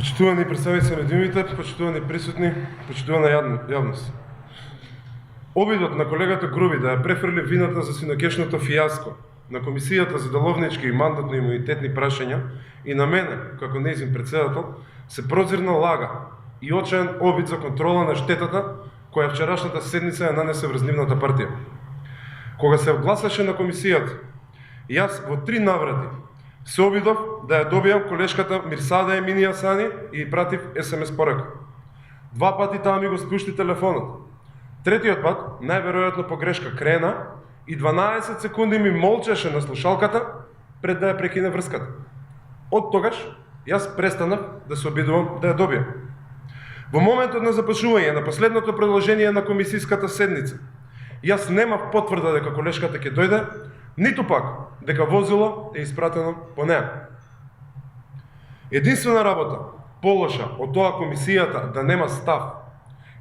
Почитувани представници на медиумите, почитувани присутни, почитувана јавност. Обидот на колегата Груби да ја префрли вината за синокешното фијаско на Комисијата за деловнички и мандатно-имунитетни прашања и на мене, како нејзин председател, се прозирна лага и очаен обид за контрола на штетата која вчерашната седница ја нанесе врз нивната партија. Кога се гласаше на комисијата, јас во 3 наврати се обидов да ја добијам колешката Мирсада Еминија Сани и пратив СМС порака. 2 пати таа ми го спушти телефонот. Третиот пат, најверојатно по грешка, крена и 12 секунди ми молчеше на слушалката пред да ја прекине врската. Од тогаш, јас престанав да се обидувам да ја добијам. Во моментот на започнување на последното продолжение на комисиската седница, јас немав потврда дека колешката ќе дојде, ниту пак дека возило е испратено по неа. Единствена работа, полоша од тоа комисијата да нема став,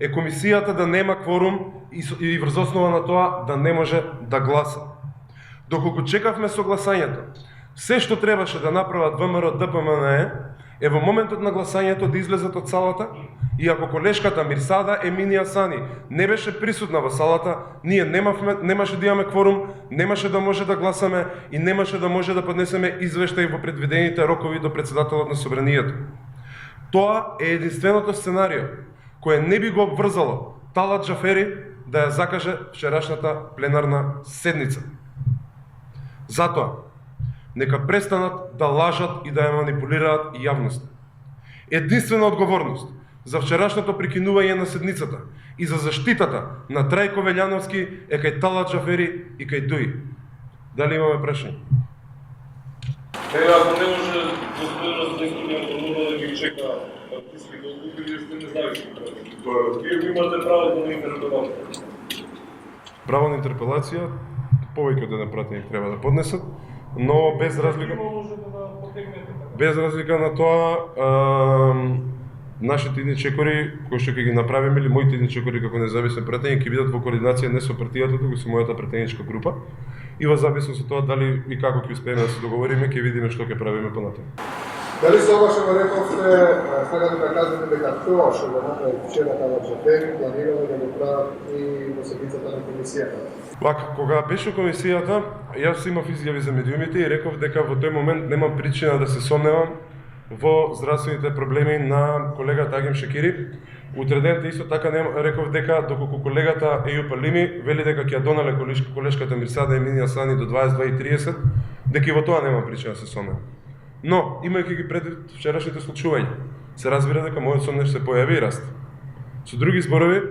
е комисијата да нема кворум и врз основа на тоа да не може да гласа. Доколку чекавме согласањето, се што требаше да направат ВМРО ДПМНЕ е во моментот на гласањето да излезат од салата и ако колешката Мирсада Еминија Сани не беше присутна во салата, ние немаше да имаме кворум, немаше да може да гласаме и немаше да може да поднесеме извештај во предвидените рокови до председателот на Собранието. Тоа е единственото сценарио кое не би го обврзало Талат Џафери да ја закаже вчерашната пленарна седница. Затоа, нека престанат да лажат и да ја манипулираат јавноста. Единствена одговорност за вчерашното прекинување на седницата и за заштитата на Трајко Велјановски е кај Талат Џафери и кај Дуи. Дали имаме прашање? Ако не може господинот Стефанија Антонова да ги чека писки долгови, вие сте независни. Вие имате право на интерпелација. Право на интерпелација, повеќе од една пратење треба да поднесат, но без разлика на тоа, нашите идничекори, кои што ќе ги направиме, или моите идничекори како независен пратење, ќе бидат во координација не со партијата, туку со мојата пратеничка група. И во зависност од тоа дали и како ќе успееме да се договориме, ќе видиме што ќе правиме понатаму. Дали се ова што го рековте, сакате да кажете дека тоа што го направи вчера Талат Џафери, планираме да го прават и во седницата на комисијата? Вака, кога беше комисијата, јас имав изјави за медиумите и реков дека во тој момент немам причина да се сомневам во здравствените проблеми на колегата Агим Шекири. Утредента исто така реков дека доколку колегата Ејуп Алими вели дека ќе ја донале колешката Мирсада Еминија Сани до 22:30, дека и во тоа немам причина да се сомневам. Но, имајќи ги пред вчерашните случувања, се разбира дека мојот сомнеж се појави и расте. Со други зборови,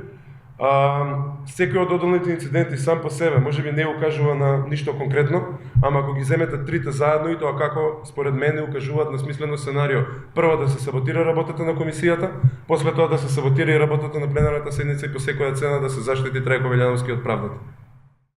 секој од одолните инциденти сам по себе можеби не укажува на ништо конкретно, ама ако ги земете трите заедно и тоа како според мене укажуваат на смислено сценарио, прво да се саботира работата на комисијата, после тоа да се саботира и работата на пленарната седница и по секоја цена да се заштити Трајко Велјановски од правдата.